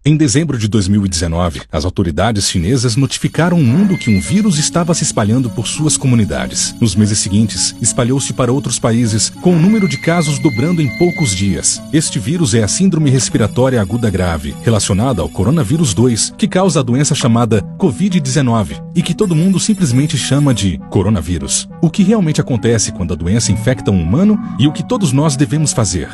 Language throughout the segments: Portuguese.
Em dezembro de 2019, as autoridades chinesas notificaram o mundo que um vírus estava se espalhando por suas comunidades. Nos meses seguintes, espalhou-se para outros países, com o número de casos dobrando em poucos dias. Este vírus é a Síndrome Respiratória Aguda Grave, relacionada ao coronavírus 2, que causa a doença chamada Covid-19 e que todo mundo simplesmente chama de coronavírus. O que realmente acontece quando a doença infecta um humano e o que todos nós devemos fazer?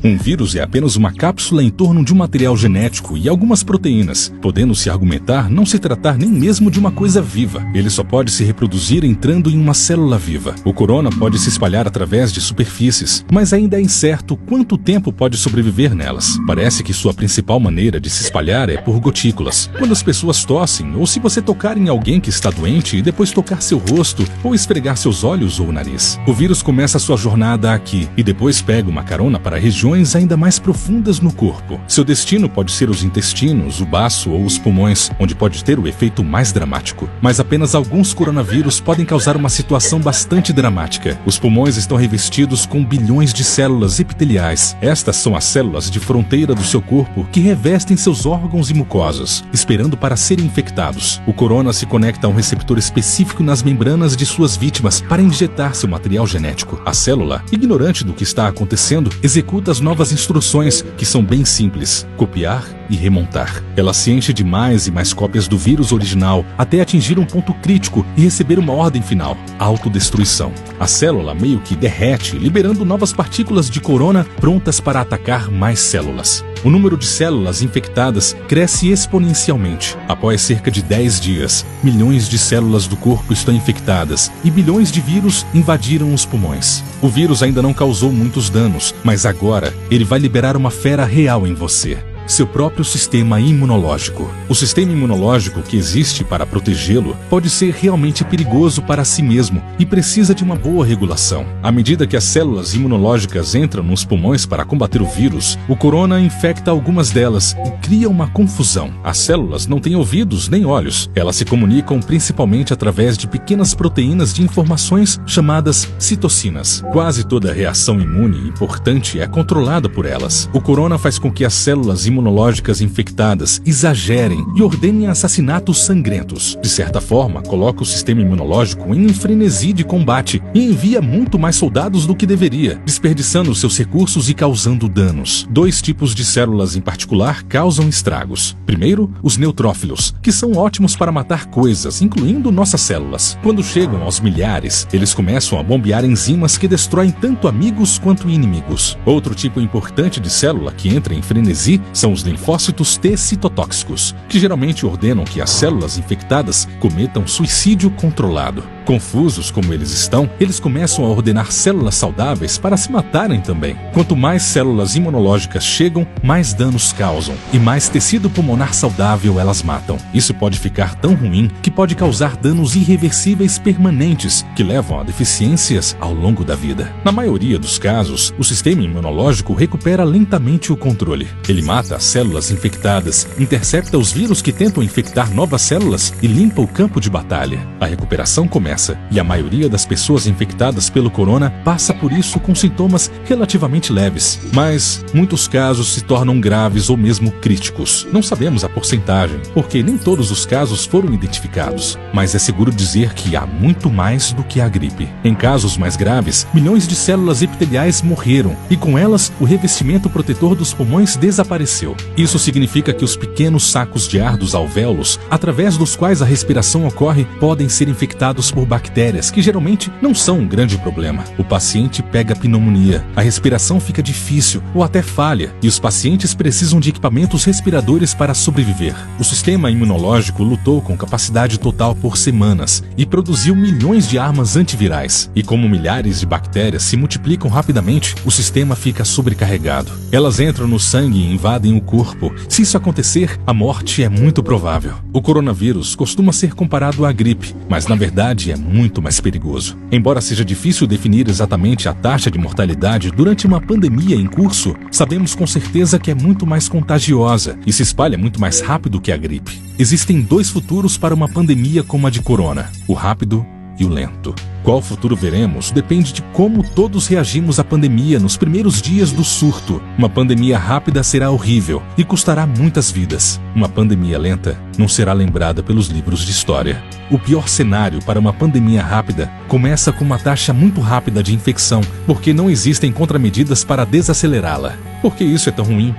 Um vírus é apenas uma cápsula em torno de um material genético e algumas proteínas, podendo-se argumentar não se tratar nem mesmo de uma coisa viva. Ele só pode se reproduzir entrando em uma célula viva. O corona pode se espalhar através de superfícies, mas ainda é incerto quanto tempo pode sobreviver nelas. Parece que sua principal maneira de se espalhar é por gotículas, quando as pessoas tossem ou se você tocar em alguém que está doente e depois tocar seu rosto ou esfregar seus olhos ou nariz. O vírus começa sua jornada aqui e depois pega uma carona para regiões ainda mais profundas no corpo. Seu destino pode ser os intestinos, o baço ou os pulmões, onde pode ter o efeito mais dramático. Mas apenas alguns coronavírus podem causar uma situação bastante dramática. Os pulmões estão revestidos com bilhões de células epiteliais. Estas são as células de fronteira do seu corpo que revestem seus órgãos e mucosas, esperando para serem infectados. O corona se conecta a um receptor específico nas membranas de suas vítimas para injetar seu material genético. A célula, ignorante do que está acontecendo, executa as novas instruções, que são bem simples: copiar e remontar. Ela se enche de mais e mais cópias do vírus original até atingir um ponto crítico e receber uma ordem final: autodestruição. A célula meio que derrete, liberando novas partículas de corona prontas para atacar mais células. O número de células infectadas cresce exponencialmente. Após cerca de 10 dias, milhões de células do corpo estão infectadas e bilhões de vírus invadiram os pulmões. O vírus ainda não causou muitos danos, mas agora ele vai liberar uma fera real em você: seu próprio sistema imunológico. O sistema imunológico que existe para protegê-lo pode ser realmente perigoso para si mesmo e precisa de uma boa regulação. À medida que as células imunológicas entram nos pulmões para combater o vírus, o corona infecta algumas delas e cria uma confusão. As células não têm ouvidos nem olhos. Elas se comunicam principalmente através de pequenas proteínas de informações chamadas citocinas. Quase toda reação imune importante é controlada por elas. O corona faz com que as células imunológicas infectadas exagerem e ordenem assassinatos sangrentos. De certa forma, coloca o sistema imunológico em um frenesi de combate e envia muito mais soldados do que deveria, desperdiçando seus recursos e causando danos. Dois tipos de células em particular causam estragos. Primeiro, os neutrófilos, que são ótimos para matar coisas, incluindo nossas células. Quando chegam aos milhares, eles começam a bombear enzimas que destroem tanto amigos quanto inimigos. Outro tipo importante de célula que entra em frenesi são os linfócitos T citotóxicos, que geralmente ordenam que as células infectadas cometam suicídio controlado. Confusos como eles estão, eles começam a ordenar células saudáveis para se matarem também. Quanto mais células imunológicas chegam, mais danos causam, e mais tecido pulmonar saudável elas matam. Isso pode ficar tão ruim que pode causar danos irreversíveis permanentes, que levam a deficiências ao longo da vida. Na maioria dos casos, o sistema imunológico recupera lentamente o controle. Ele mata as células infectadas, intercepta os vírus que tentam infectar novas células e limpa o campo de batalha. A recuperação começa, e a maioria das pessoas infectadas pelo corona passa por isso com sintomas relativamente leves, mas muitos casos se tornam graves ou mesmo críticos. Não sabemos a porcentagem, porque nem todos os casos foram identificados, mas é seguro dizer que há muito mais do que a gripe. Em casos mais graves, milhões de células epiteliais morreram e com elas o revestimento protetor dos pulmões desapareceu. Isso significa que os pequenos sacos de ar dos alvéolos, através dos quais a respiração ocorre, podem ser infectados por bactérias que geralmente não são um grande problema. O paciente pega pneumonia, a respiração fica difícil ou até falha, e os pacientes precisam de equipamentos respiradores para sobreviver. O sistema imunológico lutou com capacidade total por semanas e produziu milhões de armas antivirais. E como milhares de bactérias se multiplicam rapidamente, o sistema fica sobrecarregado. Elas entram no sangue e invadem o corpo. Se isso acontecer, a morte é muito provável. O coronavírus costuma ser comparado à gripe, mas na verdade é muito mais perigoso. Embora seja difícil definir exatamente a taxa de mortalidade durante uma pandemia em curso, sabemos com certeza que é muito mais contagiosa e se espalha muito mais rápido que a gripe. Existem dois futuros para uma pandemia como a de corona: o rápido e o lento. Qual futuro veremos depende de como todos reagimos à pandemia nos primeiros dias do surto. Uma pandemia rápida será horrível e custará muitas vidas. Uma pandemia lenta não será lembrada pelos livros de história. O pior cenário para uma pandemia rápida começa com uma taxa muito rápida de infecção, porque não existem contramedidas para desacelerá-la. Por que isso é tão ruim?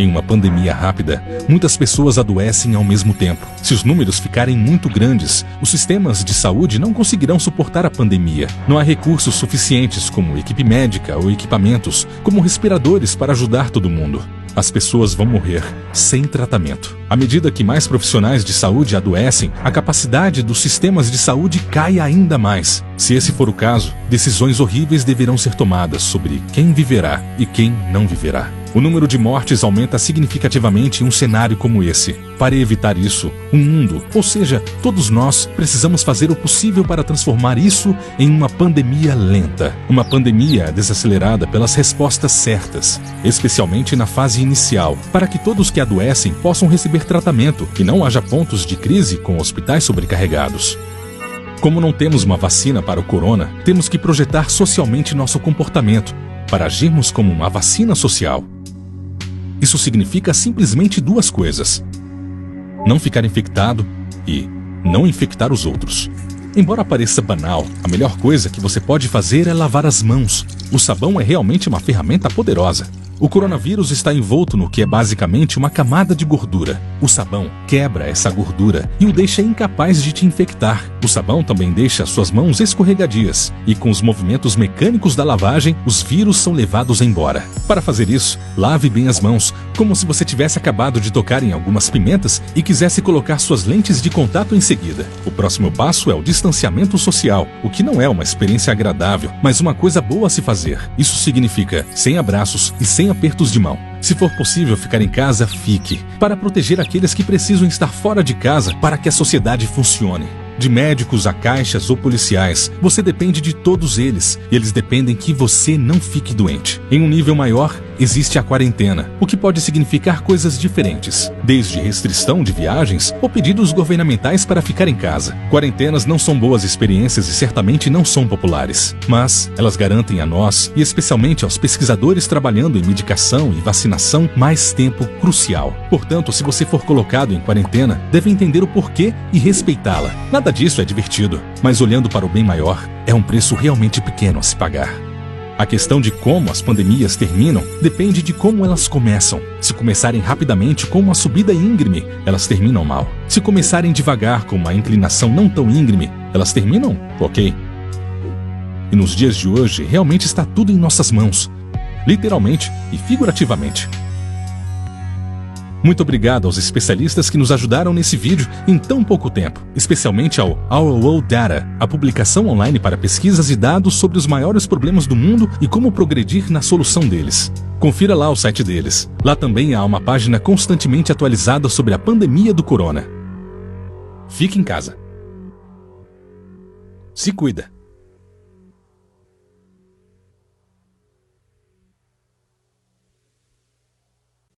Em uma pandemia rápida, muitas pessoas adoecem ao mesmo tempo. Se os números ficarem muito grandes, os sistemas de saúde não conseguirão suportar a pandemia. Não há recursos suficientes como equipe médica ou equipamentos, como respiradores para ajudar todo mundo. As pessoas vão morrer sem tratamento. À medida que mais profissionais de saúde adoecem, a capacidade dos sistemas de saúde cai ainda mais. Se esse for o caso, decisões horríveis deverão ser tomadas sobre quem viverá e quem não viverá. O número de mortes aumenta significativamente em um cenário como esse. Para evitar isso, o mundo, ou seja, todos nós, precisamos fazer o possível para transformar isso em uma pandemia lenta. Uma pandemia desacelerada pelas respostas certas, especialmente na fase inicial, para que todos que adoecem possam receber tratamento e não haja pontos de crise com hospitais sobrecarregados. Como não temos uma vacina para o corona, temos que projetar socialmente nosso comportamento para agirmos como uma vacina social. Isso significa simplesmente duas coisas: não ficar infectado e não infectar os outros. Embora pareça banal, a melhor coisa que você pode fazer é lavar as mãos. O sabão é realmente uma ferramenta poderosa. O coronavírus está envolto no que é basicamente uma camada de gordura. O sabão quebra essa gordura e o deixa incapaz de te infectar. O sabão também deixa suas mãos escorregadias e com os movimentos mecânicos da lavagem, os vírus são levados embora. Para fazer isso, lave bem as mãos, como se você tivesse acabado de tocar em algumas pimentas e quisesse colocar suas lentes de contato em seguida. O próximo passo é o distanciamento social, o que não é uma experiência agradável, mas uma coisa boa a se fazer. Isso significa sem abraços e sem apertos de mão. Se for possível ficar em casa, fique, para proteger aqueles que precisam estar fora de casa para que a sociedade funcione. De médicos a caixas ou policiais, você depende de todos eles, e eles dependem que você não fique doente. Em um nível maior, existe a quarentena, o que pode significar coisas diferentes, desde restrição de viagens ou pedidos governamentais para ficar em casa. Quarentenas não são boas experiências e certamente não são populares, mas elas garantem a nós, e especialmente aos pesquisadores trabalhando em medicação e vacinação, mais tempo crucial. Portanto, se você for colocado em quarentena, deve entender o porquê e respeitá-la. Nada disso é divertido, mas olhando para o bem maior, é um preço realmente pequeno a se pagar. A questão de como as pandemias terminam depende de como elas começam. Se começarem rapidamente com uma subida íngreme, elas terminam mal. Se começarem devagar com uma inclinação não tão íngreme, elas terminam ok. E nos dias de hoje, realmente está tudo em nossas mãos, literalmente e figurativamente. Muito obrigado aos especialistas que nos ajudaram nesse vídeo em tão pouco tempo, especialmente ao Our World Data, a publicação online para pesquisas e dados sobre os maiores problemas do mundo e como progredir na solução deles. Confira lá o site deles. Lá também há uma página constantemente atualizada sobre a pandemia do corona. Fique em casa. Se cuida.